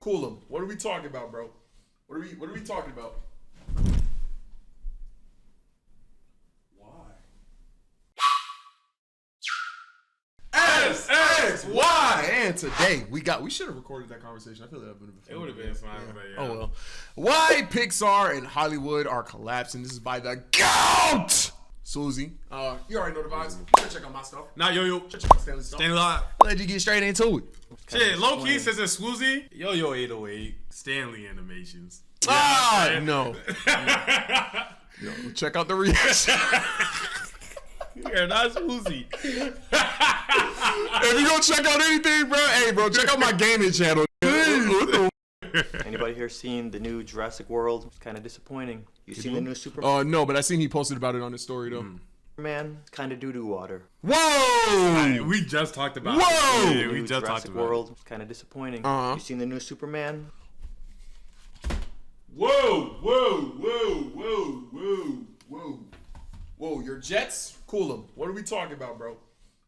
Cool them. What are we talking about, bro? What are we talking about? Why? Why? And today we should have recorded that conversation. I feel like it would have been fine. Yeah. But yeah. Oh well. Why Pixar and Hollywood are collapsing? This is by the GOAT, sWooZie. You already know the vibes. You should check out my stuff. Nah, yo. Check out Stanley's stuff. Stanley live. Let you get straight into it. Shit, low key says it's sWooZie. Yo 808. Stanley Animations. No. Yo, check out the reaction. You're not sWooZie. If you don't check out anything, bro, hey, bro, check out my gaming channel. Anybody here seen the new Jurassic World? It's kind of disappointing. You seen the new Superman? No, but I seen he posted about it on his story though. Man, it's kind of doo-doo water. Whoa! We just talked about Whoa! it. Yeah, we New just talked Jurassic about World. It's kind of disappointing. Uh-huh. You seen the new Superman? Whoa, your Jets? Cool them. What are we talking about, bro?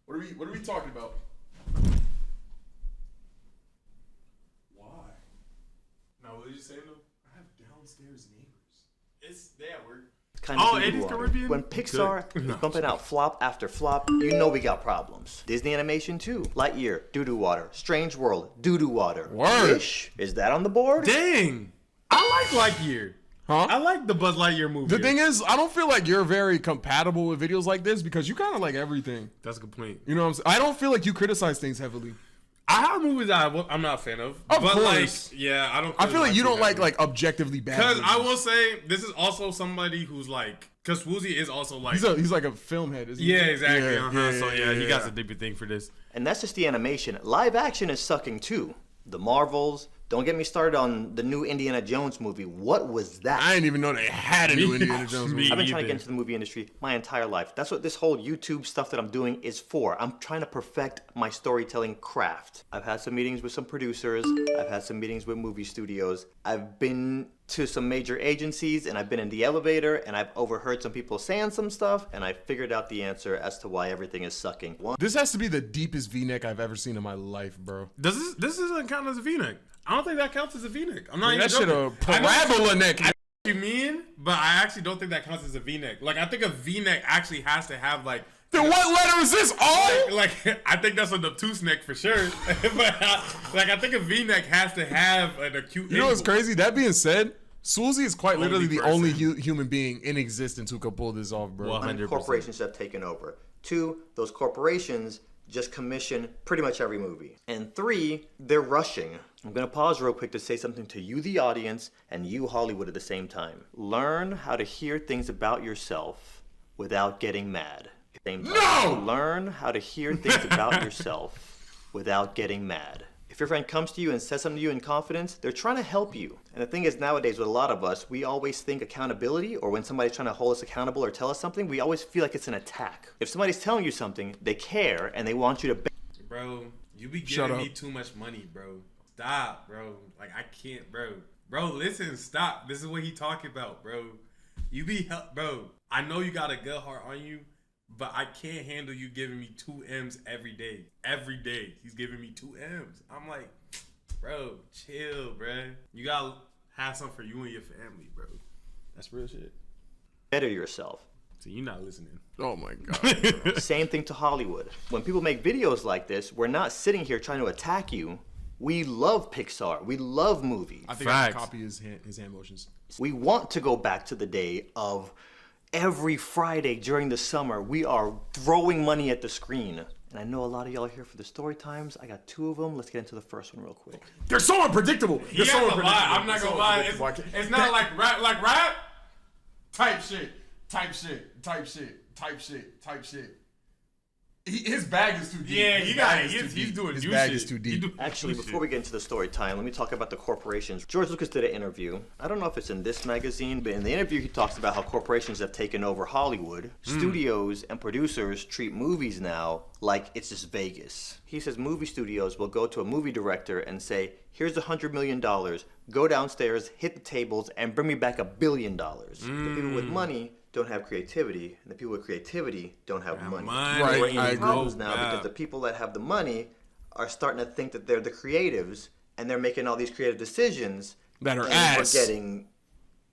What are we talking about? Why? Now, what did you say though? I have downstairs neighbors. They at work. It's kind of doo-doo Eddie's water. Caribbean? When Pixar is bumping out flop after flop, you know we got problems. Disney Animation too. Lightyear, doo-doo water. Strange World, doo-doo water. Word. Wish, is that on the board? Dang. I like Lightyear. Huh? I like the Buzz Lightyear movie. The thing is, I don't feel like you're very compatible with videos like this because you kind of like everything. That's a good point. You know what I'm saying? I don't feel like you criticize things heavily. I have movies that I'm not a fan of. Of but course. Like, yeah, I don't. I feel like you don't that like objectively bad. Because I movies. will say, this is also somebody who's like, because sWooZie is also like. He's like a film head, isn't he? Yeah, exactly. So yeah, he got a deeper thing for this. And that's just the animation. Live action is sucking too. The Marvels. Don't get me started on the new Indiana Jones movie. What was that? I didn't even know they had a new Indiana Jones movie. I've been trying to get into the movie industry my entire life. That's what this whole YouTube stuff that I'm doing is for. I'm trying to perfect my storytelling craft. I've had some meetings with some producers. I've had some meetings with movie studios. I've been to some major agencies and I've been in the elevator and I've overheard some people saying some stuff and I figured out the answer as to why everything is sucking. This has to be the deepest V-neck I've ever seen in my life, bro. This doesn't count as a V-neck. I don't think that counts as a V-neck. I'm not even That shit a joking. parabola neck. I know what you mean, but I actually don't think that counts as a V-neck. Like, I think a V-neck actually has to have like. Then what letter is this? All? Like I think that's an obtuse neck for sure. But like, I think a V-neck has to have an acute. You know what's crazy? That being said, sWooZie is quite literally the person. only human being in existence who could pull this off, bro. 100%. Corporations have taken over. 2, those corporations just commission pretty much every movie. And 3, they're rushing. I'm gonna pause real quick to say something to you, the audience, and you, Hollywood, at the same time. Learn how to hear things about yourself without getting mad. No! Learn how to hear things about yourself without getting mad. If your friend comes to you and says something to you in confidence, they're trying to help you. And the thing is, nowadays with a lot of us, we always think accountability, or when somebody's trying to hold us accountable or tell us something, we always feel like it's an attack. If somebody's telling you something, they care and they want you to. Bro, you be giving me too much money, bro. Stop, bro. Like, I can't, bro. Bro, listen, stop. This is what he talking about, bro. You be, bro. I know you got a good heart on you, but I can't handle you giving me 2 M's every day. Every day, he's giving me 2 M's. I'm like, bro, chill, bro. You gotta have something for you and your family, bro. That's real shit. Better yourself. So you're not listening. Oh my god. Same thing to Hollywood. When people make videos like this, we're not sitting here trying to attack you. We love Pixar. We love movies. I think I can copy his hand motions. We want to go back to the day of every Friday during the summer, we are throwing money at the screen. And I know a lot of y'all are here for the story times. I got 2 of them. Let's get into the first one real quick. They're so unpredictable. They're so unpredictable. I'm not gonna lie. It's not like rap. Type shit. His bag is too deep. Yeah, he's doing His you bag shit. is too deep. Actually, before we get into the story time, let me talk about the corporations. George Lucas did an interview. I don't know if it's in this magazine, but in the interview he talks about how corporations have taken over Hollywood. Studios and producers treat movies now like it's just Vegas. He says movie studios will go to a movie director and say, here's $100 million, go downstairs, hit the tables, and bring me back $1 billion. The people with money don't have creativity, and the people with creativity don't have money. Right, We're in I agree. problems now because the people that have the money are starting to think that they're the creatives, and they're making all these creative decisions That are and ass. we're getting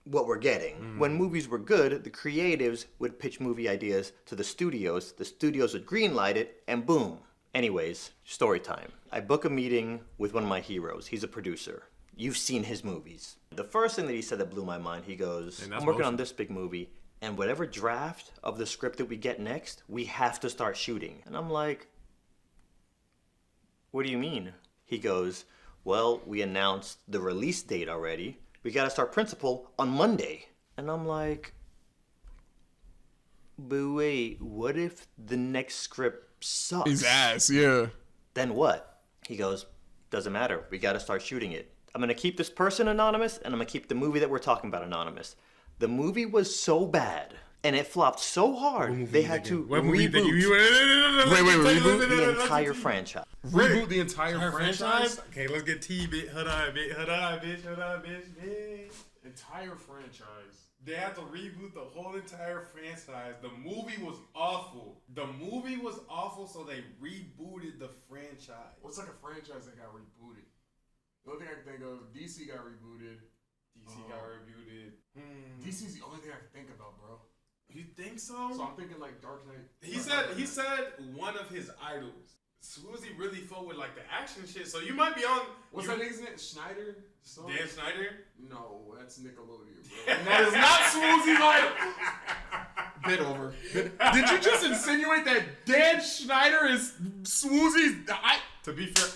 what we're getting. When movies were good, the creatives would pitch movie ideas to the studios would greenlight it, and boom. Anyways, story time. I book a meeting with one of my heroes. He's a producer. You've seen his movies. The first thing that he said that blew my mind, he goes, I'm working on this big movie, and whatever draft of the script that we get next, we have to start shooting. And I'm like, what do you mean? He goes, well, we announced the release date already. We gotta start principal on Monday. And I'm like, but wait, what if the next script sucks? His ass, yeah. Then what? He goes, doesn't matter. We gotta start shooting it. I'm gonna keep this person anonymous, and I'm gonna keep the movie that we're talking about anonymous. The movie was so bad, and it flopped so hard, they had to reboot the entire franchise. Reboot the entire franchise? Okay, let's get T, bitch. Hold on, bitch. Entire franchise. They had to reboot the whole entire franchise. The movie was awful. So they rebooted the franchise. What's like a franchise that got rebooted? The only thing I can think of, DC got rebooted. DC's the only thing I can think about, bro. You think so? So I'm thinking like Dark Knight. He said one of his idols. sWooZie really fought with like the action shit, so you might be on. What's that nigga's name? Schneider? Dan Schneider? No, that's Nickelodeon, bro. And that is not sWooZie's idol. Bit over. Did you just insinuate that Dan Schneider is sWooZie's? To be fair.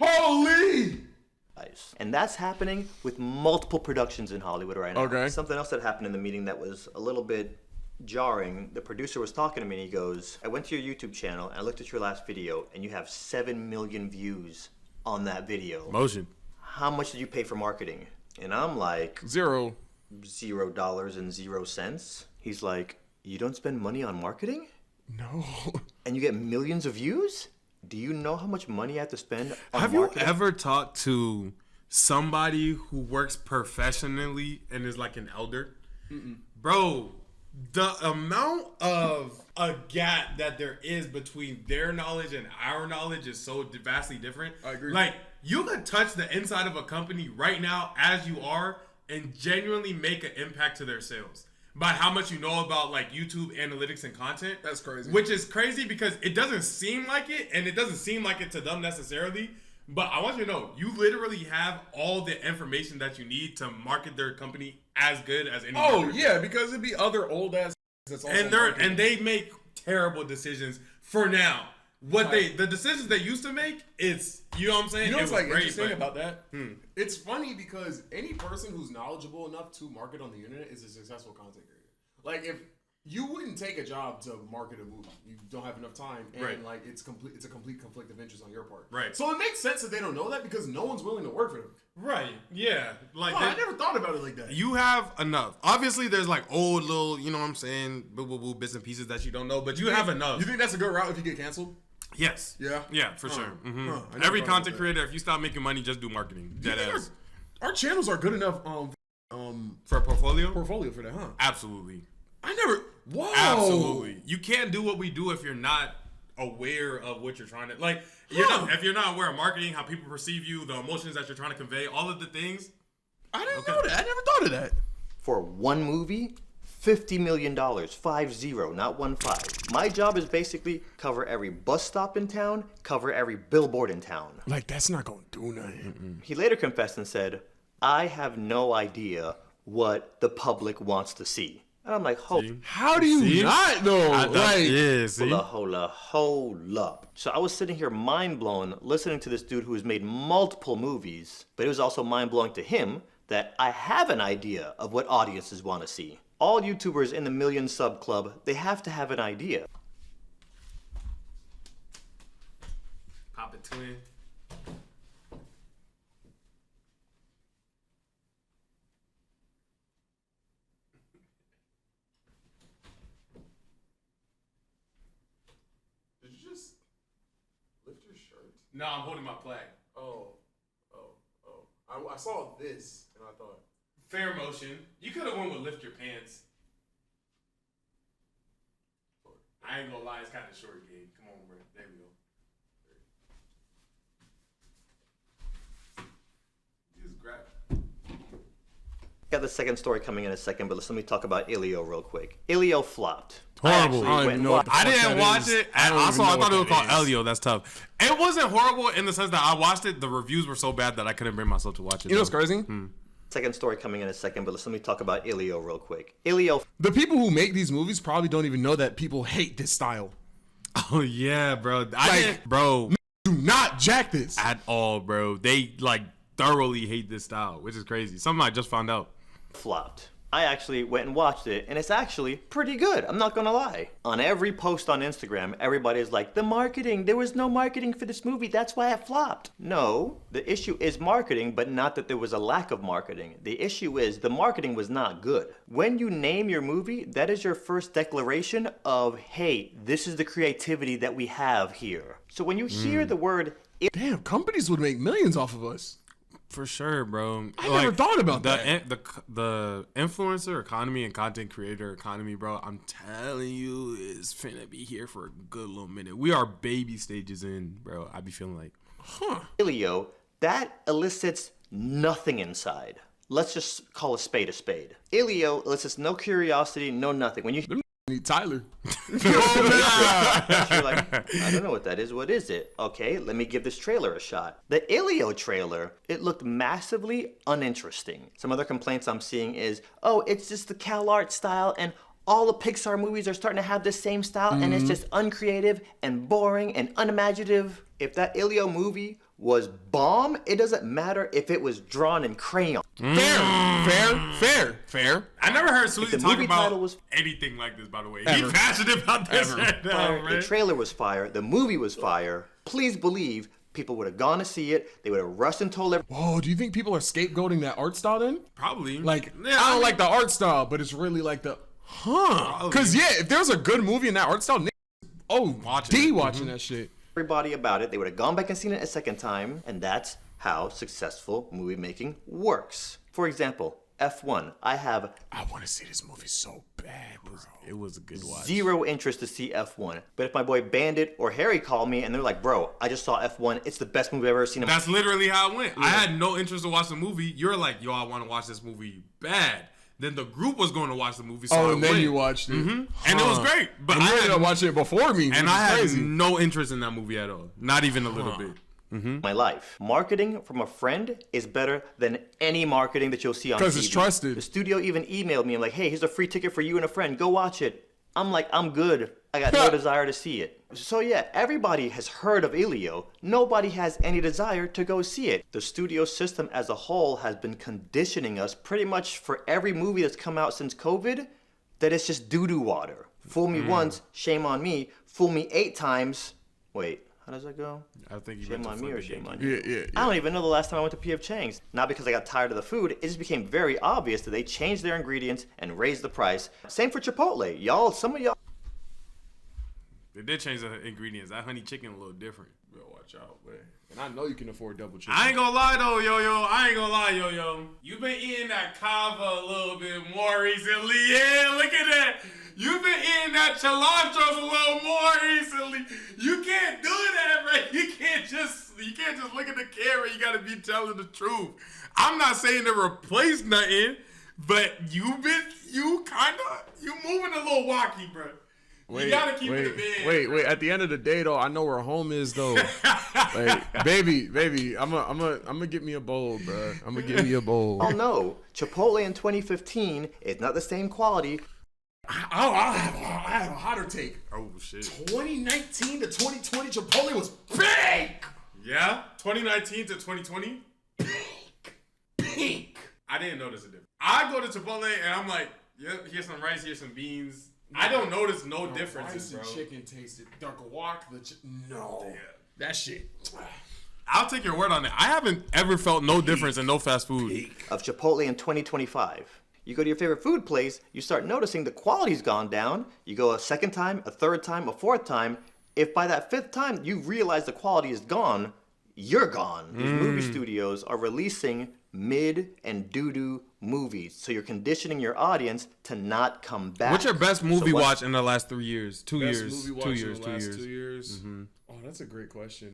Holy! And that's happening with multiple productions in Hollywood right now. Okay. Something else that happened in the meeting that was a little bit jarring. The producer was talking to me and he goes, I went to your YouTube channel and I looked at your last video and you have 7 million views on that video. Motion. How much did you pay for marketing? And I'm like, $0. $0.00. He's like, you don't spend money on marketing? No. And you get millions of views? Do you know how much money I have to spend on Have marketing? you ever talked to somebody who works professionally and is like an elder? Bro, the amount of a gap that there is between their knowledge and our knowledge is so vastly different. I agree. Like, you could touch the inside of a company right now as you are and genuinely make an impact to their sales by how much you know about like YouTube analytics and content. That's crazy. Which is crazy because it doesn't seem like it, and it doesn't seem like it to them necessarily. But I want you to know, you literally have all the information that you need to market their company as good as any. Oh yeah, because it'd be other old ass that's also and they make terrible decisions for now. The decisions they used to make, it's, you know what I'm saying? You know what's it was like great, interesting but- about that? It's funny because any person who's knowledgeable enough to market on the internet is a successful content creator. Like if you wouldn't take a job to market a movie, you don't have enough time, and like it's a complete conflict of interest on your part. Right. So it makes sense that they don't know that because no one's willing to work for them. Right. Yeah. Like I never thought about it like that. you have enough. Obviously, there's like old little, you know what I'm saying, bits and pieces that you don't know, but you have enough. You think that's a good route if you get canceled? Yes. Yeah? Yeah, for sure. I never Every thought content about that. creator, if you stop making money, just do marketing. Do you Dead think ass. our channels are good enough For a portfolio? portfolio for that, huh? Absolutely. I never. Whoa. Absolutely. You can't do what we do if you're not aware of what you're trying to, like, if you're not aware of marketing, how people perceive you, the emotions that you're trying to convey, all of the things. I didn't know that. I never thought of that. For one movie, $50 million, 50, not 15. My job is basically cover every bus stop in town, cover every billboard in town. Like that's not gonna do nothing. He later confessed and said, I have no idea what the public wants to see. And I'm like, How do you not know? hold up. So I was sitting here mind blown listening to this dude who has made multiple movies, but it was also mind blowing to him that I have an idea of what audiences want to see. All YouTubers in the million sub club, they have to have an idea. Pop it twin. Did you just lift your shirt? No, I'm holding my flag. Oh. I saw this and I thought. Fair motion. You could have went with lift your pants. I ain't gonna lie, it's kind of short, Gabe. Come on, bro. There we go. Just grab it. Got the second story coming in a second, but let me talk about Ilio real quick. Ilio flopped. Horrible. I didn't watch it. I thought it was called is. Elio. That's tough. It wasn't horrible in the sense that I watched it. The reviews were so bad that I couldn't bring myself to watch it. You know what's crazy? Second story coming in a second, but let me talk about Ilio real quick. Ilio. The people who make these movies probably don't even know that people hate this style. Oh yeah, bro. Do not jack this at all, bro. They like thoroughly hate this style, which is crazy. Something I just found out. Flopped. I actually went and watched it, and it's actually pretty good. I'm not gonna lie. On every post on Instagram, everybody is like, the marketing, there was no marketing for this movie, that's why it flopped. No, the issue is marketing, but not that there was a lack of marketing. The issue is the marketing was not good. When you name your movie, that is your first declaration of, hey, this is the creativity that we have here. So when you hear the word, damn, companies would make millions off of us. For sure, bro. I never thought about that. The influencer economy and content creator economy, bro, I'm telling you, is finna be here for a good little minute. We are baby stages in, bro. I be feeling like, Ilio, that elicits nothing inside. Let's just call a spade a spade. Ilio elicits no curiosity, no nothing. When you need Tyler. You're like, I don't know what that is. What is it? Okay, let me give this trailer a shot. The Ilio trailer, it looked massively uninteresting. Some other complaints I'm seeing is, oh, it's just the CalArt style and all the Pixar movies are starting to have this same style and it's just uncreative and boring and unimaginative. If that Ilio movie was bomb, it doesn't matter if it was drawn in crayon. Fair. I never heard sWooZie talk about was anything like this, by the way. He's passionate about this right now, man. The trailer was fire. The movie was fire. Please believe people would have gone to see it. They would have rushed and told everyone. Whoa, do you think people are scapegoating that art style then? Probably. Like, I don't like the art style, but it's really like the, Because, if there's a good movie in that art style, watching that shit. Everybody about it. They would have gone back and seen it a second time, and that's how successful movie making works. For example, F1. I want to see this movie so bad, bro. It was a good watch. Zero interest to see F1. But if my boy Bandit or Harry call me and they're like, bro, I just saw F1. It's the best movie I've ever seen. That's literally how it went. Yeah. I had no interest to watch the movie. You're like, yo, I want to watch this movie bad. Then the group was going to watch the movie. So and then you watched it. And it was great. But I ended up watching it before me. And I had no interest in that movie at all. Not even a little bit. My life. Marketing from a friend is better than any marketing that you'll see on TV. Because it's trusted. The studio even emailed me and like, hey, here's a free ticket for you and a friend. Go watch it. I'm like, I'm good. I got no desire to see it. So yeah, everybody has heard of Ilio. Nobody has any desire to go see it. The studio system as a whole has been conditioning us pretty much for every movie that's come out since COVID that it's just doo-doo water. Fool me once, shame on me. Fool me 8 times. Wait, how does that go? I think shame on me or shame on you? Yeah. I don't even know the last time I went to P.F. Chang's. Not because I got tired of the food. It just became very obvious that they changed their ingredients and raised the price. Same for Chipotle. Some of y'all. They did change the ingredients. That honey chicken a little different. Bro, watch out, man. And I know you can afford double chicken. I ain't gonna lie though, yo. You've been eating that kava a little bit more recently. Yeah, look at that. You've been eating that cilantro a little more recently. You can't do that, right? You can't just look at the camera. You gotta be telling the truth. I'm not saying to replace nothing, but you moving a little wacky, bro. You gotta keep it a bit. Wait. At the end of the day, though, I know where home is, though. Like, baby, I'm gonna get me a bowl, bro. I'm gonna get me a bowl. Oh no, Chipotle in 2015 is not the same quality. I have a hotter take. Oh shit. 2019 to 2020, Chipotle was big. Yeah, 2019 to 2020. Pink. I didn't notice a difference. I go to Chipotle and I'm like, yep, here's some rice, here's some beans. I don't notice no differences, bro. Rice and chicken tasted. The guac, that shit. I'll take your word on it. I haven't ever felt no difference in no fast food. Of Chipotle in 2025. You go to your favorite food place, you start noticing the quality's gone down. You go a second time, a third time, a fourth time. If by that 5th time you realize the quality is gone, you're gone. These movie studios are releasing mid and doo-doo movies. So you're conditioning your audience to not come back. What's your best movie watch in the last 3 years? 2 Best years. movie watch 2 in years. the 2 last years. 2 years? Mm-hmm. Oh, that's a great question.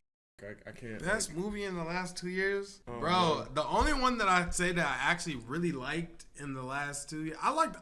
I can't. Best movie in the last 2 years? Oh, Bro, man. the only one that I'd say that I actually really liked in the last 2 years, I liked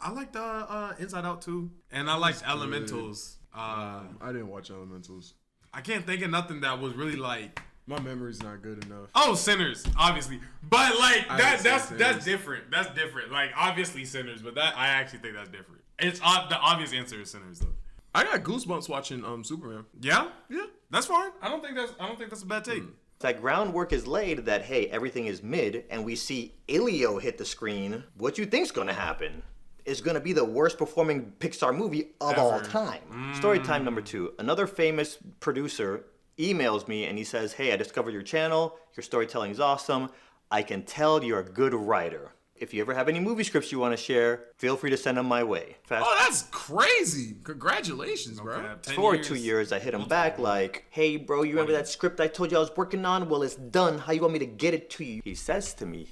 Inside Out 2, and I liked Elementals. I didn't watch Elementals. I can't think of nothing that was really like. My memory's not good enough. Oh, Sinners, obviously, but like that's Sinners. different. That's different. Like obviously Sinners, but that I actually think that's different. It's the obvious answer is Sinners though. I got goosebumps watching Superman. Yeah, Yeah. that's fine. I don't think that's a bad take. That groundwork is laid that, hey, everything is mid, and we see Elio hit the screen. What you think's gonna happen is gonna be the worst performing Pixar movie of all time. Story time number 2. Another famous producer emails me and he says, hey, I discovered your channel. Your storytelling is awesome. I can tell you're a good writer. If you ever have any movie scripts you want to share, feel free to send them my way. Oh, that's crazy. Congratulations, bro. Okay, For 2 years, I hit him back like, hey, bro, you remember that script I told you I was working on? Well, it's done. How you want me to get it to you? He says to me,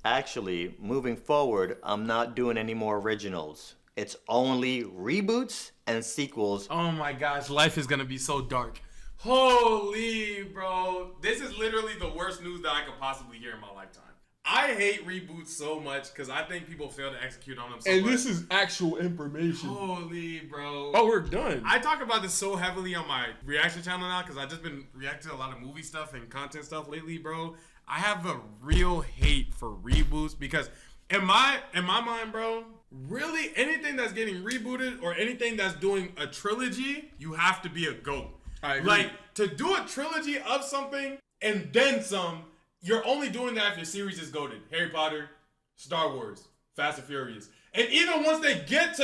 actually, moving forward, I'm not doing any more originals. It's only reboots and sequels. Oh my gosh, life is gonna be so dark. Holy, bro. This is literally the worst news that I could possibly hear in my lifetime. I hate reboots so much because I think people fail to execute on them so much. And this is actual information. Holy, bro. Oh, we're done. I talk about this so heavily on my reaction channel now because I've just been reacting to a lot of movie stuff and content stuff lately, bro. I have a real hate for reboots because in my mind, bro, really anything that's getting rebooted or anything that's doing a trilogy, you have to be a GOAT. I agree. Like, to do a trilogy of something and then some, you're only doing that if your series is goated. Harry Potter, Star Wars, Fast and Furious. And even once they get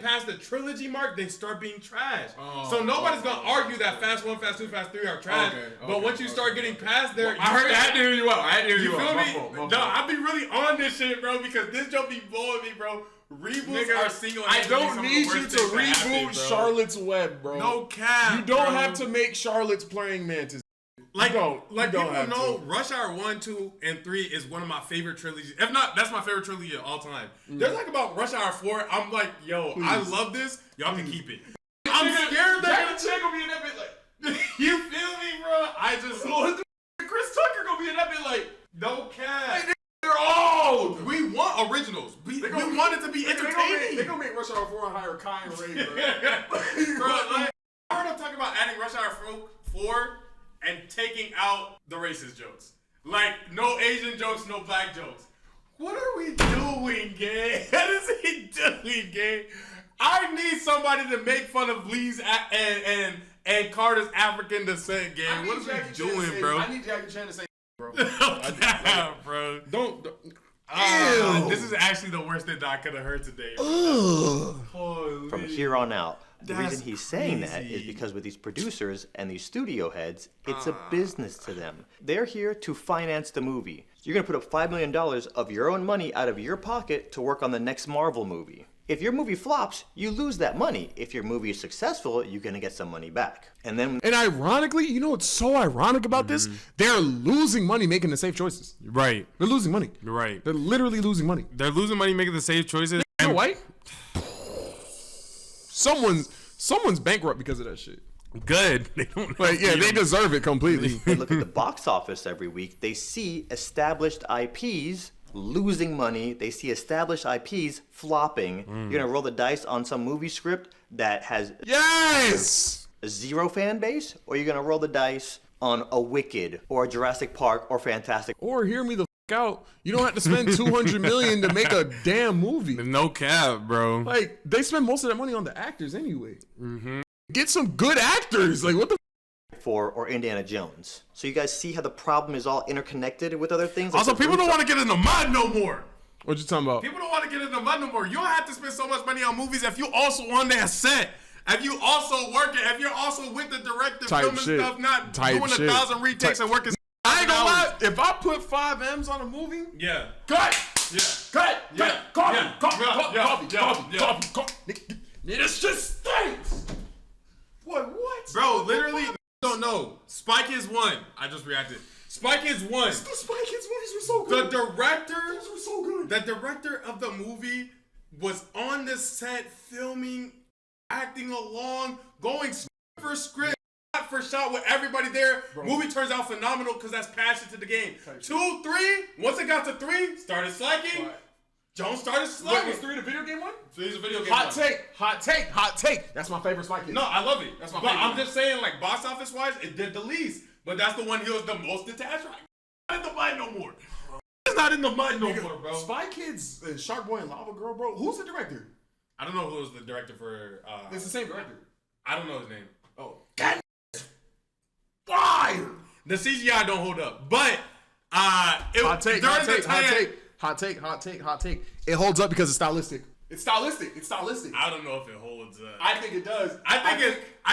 past the trilogy mark, they start being trash. So nobody's going to argue that Fast 1, Fast 2, Fast 3 are trash. But once you start getting past there... I had to hear you out. You feel me? No, I be really on this shit, bro, because this joke be blowing me, bro. Reboots are single. I don't need you to reboot Charlotte's Web, bro. No cap. You don't have to make Charlotte's praying mantis. People know Rush Hour 1, 2, and 3 is one of my favorite trilogies. If not, that's my favorite trilogy of all time. There's like about Rush Hour 4, I'm like, yo, I love this. Y'all can keep it. I'm scared that Jack gonna be in that bit like, you feel me, bro? I just Chris Tucker gonna be in that bit like, no cap. They're old. We want originals. We want it to be entertaining. They're gonna make Rush Hour 4 and hire Kai and Ray, bro. Bro, like, I heard them talking about adding Rush Hour 4 and taking out the racist jokes. Like, no Asian jokes, no black jokes. What are we doing, gang? What is he doing, gang? I need somebody to make fun of Lee's and Carter's African descent, gang. What are we doing, bro? I need Jackie Chan to say, bro. Bro. Don't. This is actually the worst that I could have heard today. From here on out. The That's reason he's saying that crazy. is because with these producers and these studio heads, it's a business to them. They're here to finance the movie. You're going to put up $5 million of your own money out of your pocket to work on the next Marvel movie. If your movie flops, you lose that money. If your movie is successful, you're going to get some money back. And ironically, you know what's so ironic about this? They're losing money making the safe choices. Right. They're losing money. You're right. They're literally losing money. They're losing money making the safe choices. You know what? Someone's bankrupt because of that shit. Good. They don't they deserve it completely. they look at the box office every week. They see established IPs losing money. They see established IPs flopping. You're going to roll the dice on some movie script that has a zero fan base, or you're going to roll the dice on a Wicked or a Jurassic Park or Fantastic. Or hear me the out. You don't have to spend $200 million to make a damn movie. No cap, bro. Like, they spend most of that money on the actors anyway. Get some good actors. Like, what the or Indiana Jones. So you guys see how the problem is all interconnected with other things? Like also, people don't want to get in the mud no more. What you talking about? People don't want to get in the mud no more. You don't have to spend so much money on movies if you also on that set. If you also working, if you're also with the director, filming stuff, not doing 1,000 retakes and working. I ain't gonna lie. If I put 5 M's on a movie, cut. Coffee. This just stinks. What? Bro, literally, don't know. Spy Kids 1. I just reacted. Spy Kids 1. The Spy Kids movies were so good. Those were so good. The director of the movie was on the set filming, acting along, going for script, shot for shot with everybody there. Bro. Movie turns out phenomenal because that's passion to the game. 2, 3. Once it got to 3, started slacking. What? Jones started slacking. Wait, was 3 the video game one? 3 is a video game Hot take. That's my favorite Spy Kids. No, I love it. That's my favorite. But I'm just saying, like, box office wise, it did the least. But that's the one he was the most detached from. Not in the mind no more. It's not in the mind no more, bro. Spy Kids, Shark Boy and Lava Girl, bro. Who's the director? I don't know who was the director for. It's the same director. I don't know his name. Oh, God. Fire. The CGI don't hold up, but hot take. It holds up because it's stylistic. It's stylistic. I don't know if it holds up. I think it does. I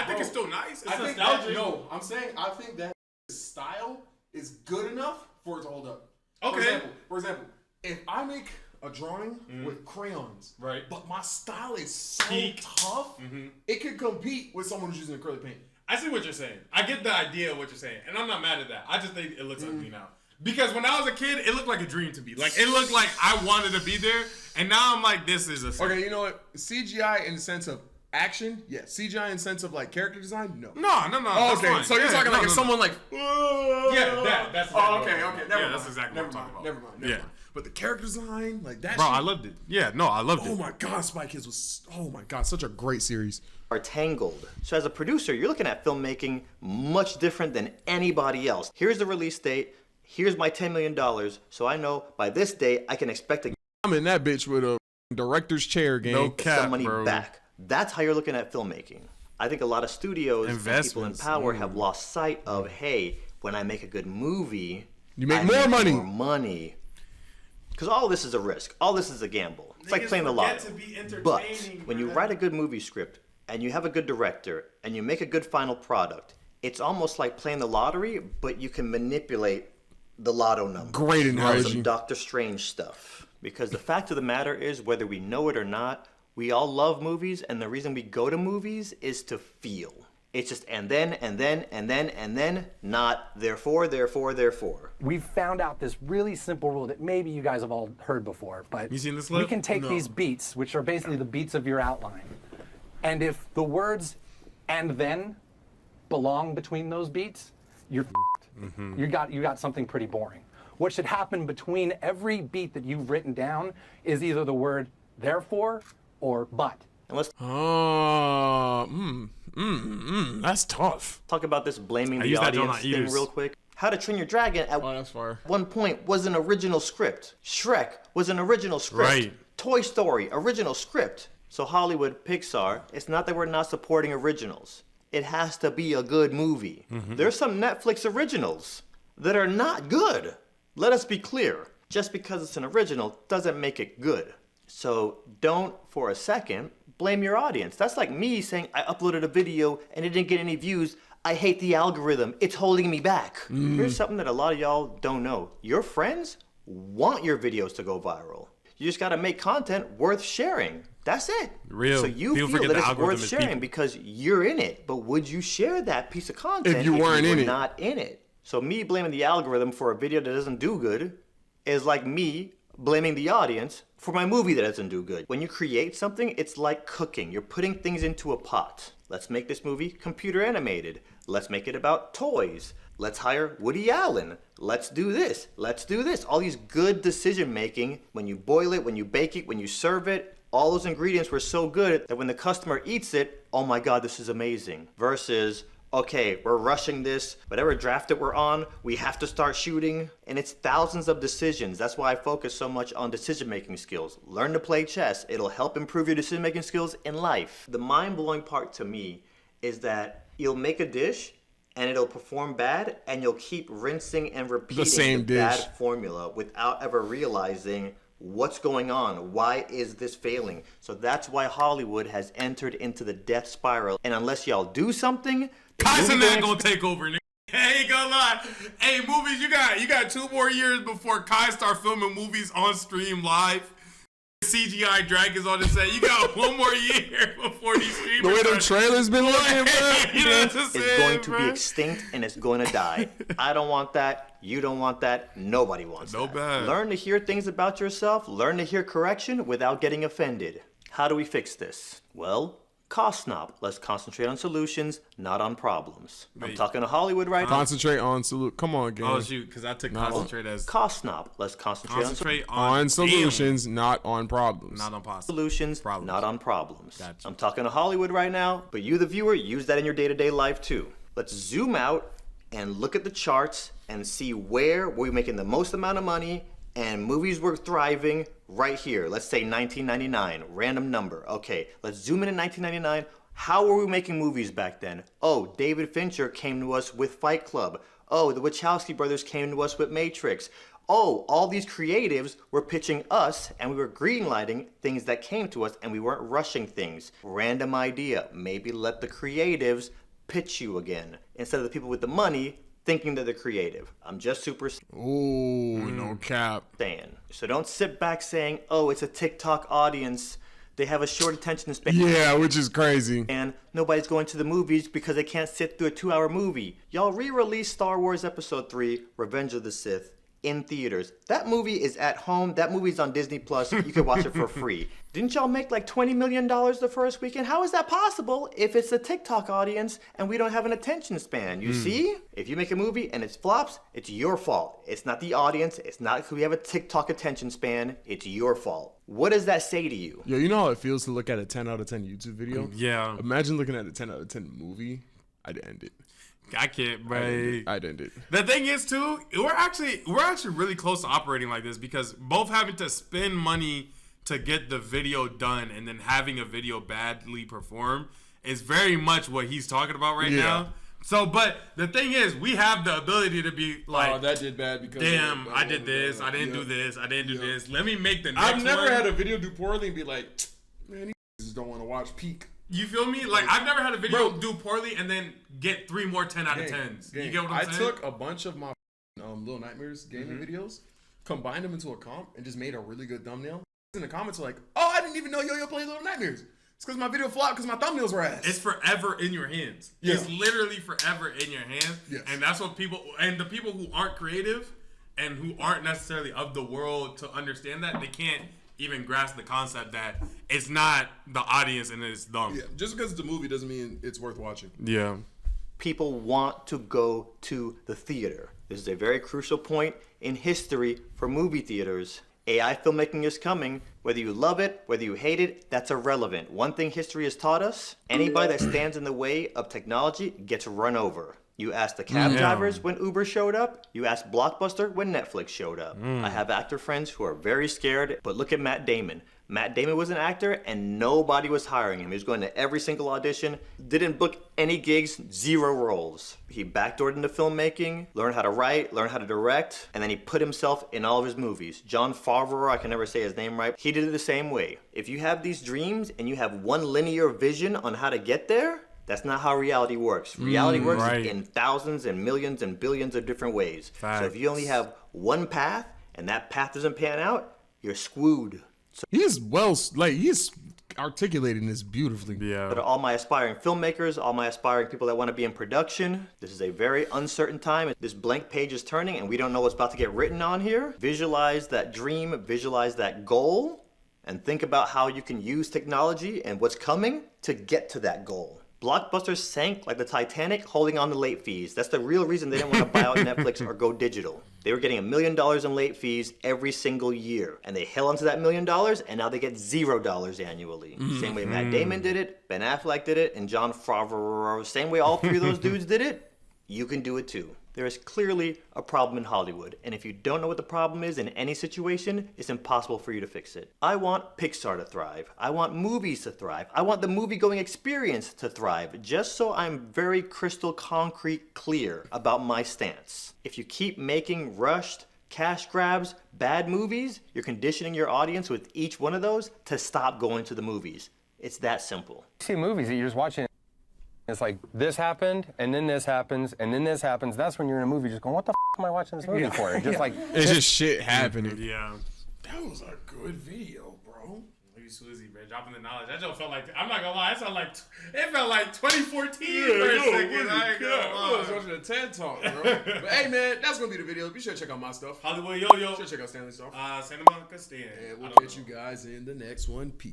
think it's still nice. It's nostalgic. I'm saying I think that style is good enough for it to hold up. Okay. For example, if I make a drawing with crayons, right, but my style is so tough, it could compete with someone who's using acrylic paint. I see what you're saying. I get the idea of what you're saying, and I'm not mad at that. I just think it looks ugly now. Because when I was a kid, it looked like a dream to me. Like, it looked like I wanted to be there, and now I'm like, this is a... Okay, you know what? CGI in the sense of action, yes. CGI in the sense of, like, character design, no. No. Oh, okay, fine. So you're talking like if someone like... Yeah, that's exactly okay. Never mind. That's exactly what I'm talking about. Never mind. But the character design, like that Bro, shit, I loved it. Yeah, no, I loved it. Oh my God, Spy Kids was... Oh my God, such a great series. Are tangled. So as a producer, you're looking at filmmaking much different than anybody else. Here's the release date. Here's my $10 million. So I know by this day, I can expect to... I'm in that bitch with a director's chair game. No cap, some money back. That's how you're looking at filmmaking. I think a lot of studios and people in power have lost sight of, hey, when I make a good movie, you make more money. More money. Because all this is a risk. All this is a gamble. It's like playing the lotto. But when you write a good movie script and you have a good director and you make a good final product, it's almost like playing the lottery, but you can manipulate the lotto number. Great analogy. Some Doctor Strange stuff. Because the fact of the matter is, whether we know it or not, we all love movies, and the reason we go to movies is to feel. It's just and then, not therefore. We've found out this really simple rule that maybe you guys have all heard before, but you seen this we can take these beats, which are basically the beats of your outline, and if the words "and then" belong between those beats, you're you got something pretty boring. What should happen between every beat that you've written down is either the word therefore or but. And let's that's tough. talk about this blaming the audience thing real quick. How to Train Your Dragon at one point was an original script. Shrek was an original script. Right. Toy Story, original script. So Hollywood, Pixar, it's not that we're not supporting originals. It has to be a good movie. There's some Netflix originals that are not good. Let us be clear. Just because it's an original doesn't make it good. So don't, for a second, blame your audience. That's like me saying I uploaded a video and it didn't get any views. I hate the algorithm. It's holding me back. Here's something that a lot of y'all don't know. Your friends want your videos to go viral. You just gotta make content worth sharing. That's it. Real. So you feel that it's worth sharing because you're in it. But would you share that piece of content if you weren't in it? Not in it? So me blaming the algorithm for a video that doesn't do good is like me blaming the audience for my movie that doesn't do good. When you create something, it's like cooking. You're putting things into a pot. Let's make this movie computer animated. Let's make it about toys. Let's hire Woody Allen. Let's do this. Let's do this. All these good decision making, when you boil it, when you bake it, when you serve it, all those ingredients were so good that when the customer eats it, oh my God, this is amazing. Versus, okay, we're rushing this, whatever draft that we're on, we have to start shooting. And it's thousands of decisions. That's why I focus so much on decision-making skills. Learn to play chess. It'll help improve your decision-making skills in life. The mind-blowing part to me is that you'll make a dish and it'll perform bad and you'll keep rinsing and repeating the bad formula without ever realizing what's going on. Why is this failing? So that's why Hollywood has entered into the death spiral. And unless y'all do something, Kai's not gonna take over, nigga. Hey, ain't gonna lie. Hey, movies, you got 2 more years before Kai start filming movies on stream live. CGI dragons on the set. You got one more year before these streamers. The way them trailers been looking, bro. You know what I'm It's saying, going to bro? be extinct and it's going to die. I don't want that. You don't want that. Nobody wants No that. bad. Learn to hear things about yourself. Learn to hear correction without getting offended. How do we fix this? Well, cost snob. Let's concentrate on solutions, not on problems. I'm talking to Hollywood right now. Concentrate on salute. Come on, game. Oh shoot, because I took concentrate as Cost snob. Let's concentrate on solutions, not on problems. not on possible solutions, Problems. not on problems. Gotcha. I'm talking to Hollywood right now, but you, the viewer, use that in your day-to-day life too. Let's zoom out and look at the charts and see where we're making the most amount of money and movies were thriving right here. Let's say 1999, random number. Okay, let's zoom in 1999. How were we making movies back then? Oh, David Fincher came to us with Fight Club. Oh, the Wachowski brothers came to us with Matrix. Oh, all these creatives were pitching us and we were greenlighting things that came to us and we weren't rushing things. Random idea. Maybe let the creatives pitch you again instead of the people with the money thinking that they're creative. I'm just super Ooh, no cap. saying. So don't sit back saying, oh, it's a TikTok audience. They have a short attention span. Yeah, which is crazy. And nobody's going to the movies because they can't sit through a 2-hour movie. Y'all re-released Star Wars Episode 3, Revenge of the Sith, in theaters. That movie is at home. That movie's on Disney Plus. You can watch it for free. Didn't y'all make like $20 million the first weekend? How is that possible if it's a TikTok audience and we don't have an attention span? You see? If you make a movie and it flops, it's your fault. It's not the audience. It's not because we have a TikTok attention span. It's your fault. What does that say to you? Yo, you know how it feels to look at a 10 out of 10 YouTube video? Yeah. Imagine looking at a 10 out of 10 movie. I'd end it. I can't, bro. I'd end it. The thing is, too, we're actually really close to operating like this because both having to spend money to get the video done and then having a video badly perform is very much what he's talking about right now. So, but the thing is, we have the ability to be like, oh, that did bad because damn, I did this, I didn't do this, I didn't do this. Let me make the next I've never one. had a video do poorly and be like, man, these don't want to watch peak. You feel me? Like, I've never had a video do poorly and then get 3 more 10 out of 10s. You get what I'm saying? I took a bunch of my Little Nightmares gaming videos, combined them into a comp, and just made a really good thumbnail. In the comments are like, oh, I didn't even know Yo-Yo played Little Nightmares. It's because my video flopped because my thumbnails were ass. It's forever in your hands. Yeah. It's literally forever in your hands. Yes. And that's what people, and the people who aren't creative and who aren't necessarily of the world to understand that, they can't even grasp the concept that it's not the audience and it's dumb. Yeah, just because it's a movie doesn't mean it's worth watching. Yeah. People want to go to the theater. This is a very crucial point in history for movie theaters. AI filmmaking is coming. Whether you love it, whether you hate it, that's irrelevant. One thing history has taught us, anybody that stands in the way of technology gets run over. You asked the cab drivers when Uber showed up. You asked Blockbuster when Netflix showed up. I have actor friends who are very scared, but look at Matt Damon. Matt Damon was an actor and nobody was hiring him. He was going to every single audition, didn't book any gigs, 0 roles. He backdoored into filmmaking, learned how to write, learned how to direct, and then he put himself in all of his movies. Jon Favreau, I can never say his name right, he did it the same way. If you have these dreams and you have one linear vision on how to get there, that's not how reality works. Reality works in thousands and millions and billions of different ways. Facts. So if you only have one path and that path doesn't pan out, you're screwed. He's he's articulating this beautifully. Yeah. To all my aspiring filmmakers, all my aspiring people that want to be in production, this is a very uncertain time. This blank page is turning and we don't know what's about to get written on here. Visualize that dream, visualize that goal, and think about how you can use technology and what's coming to get to that goal. Blockbuster sank like the Titanic holding on to late fees. That's the real reason they didn't want to buy out Netflix or go digital. They were getting $1 million in late fees every single year. And they held onto that $1 million and now they get $0 annually. Same way Matt Damon did it, Ben Affleck did it, and Jon Favreau. Same way all 3 of those dudes did it. You can do it too. There is clearly a problem in Hollywood, and if you don't know what the problem is in any situation, it's impossible for you to fix it. I want Pixar to thrive. I want movies to thrive. I want the movie-going experience to thrive, just so I'm very crystal concrete clear about my stance. If you keep making rushed, cash grabs, bad movies, you're conditioning your audience with each one of those to stop going to the movies. It's that simple. You see movies that you're just watching. It's like, this happened, and then this happens, and then this happens. That's when you're in a movie just going, what the f*** am I watching this movie for? Just like, It's just shit happening. Yeah. That was a good video, bro. sWooZie, bro. Dropping the knowledge. That joke felt like, I'm not gonna lie, it felt like 2014 for a second. I ain't gonna lie. I was watching a TED Talk, bro. But hey, man, that's gonna be the video. Be sure to check out my stuff. Hollywood Yo-Yo. Be sure to check out Stanley's stuff. Santa Monica Stand. And we'll catch you guys in the next one. Peace.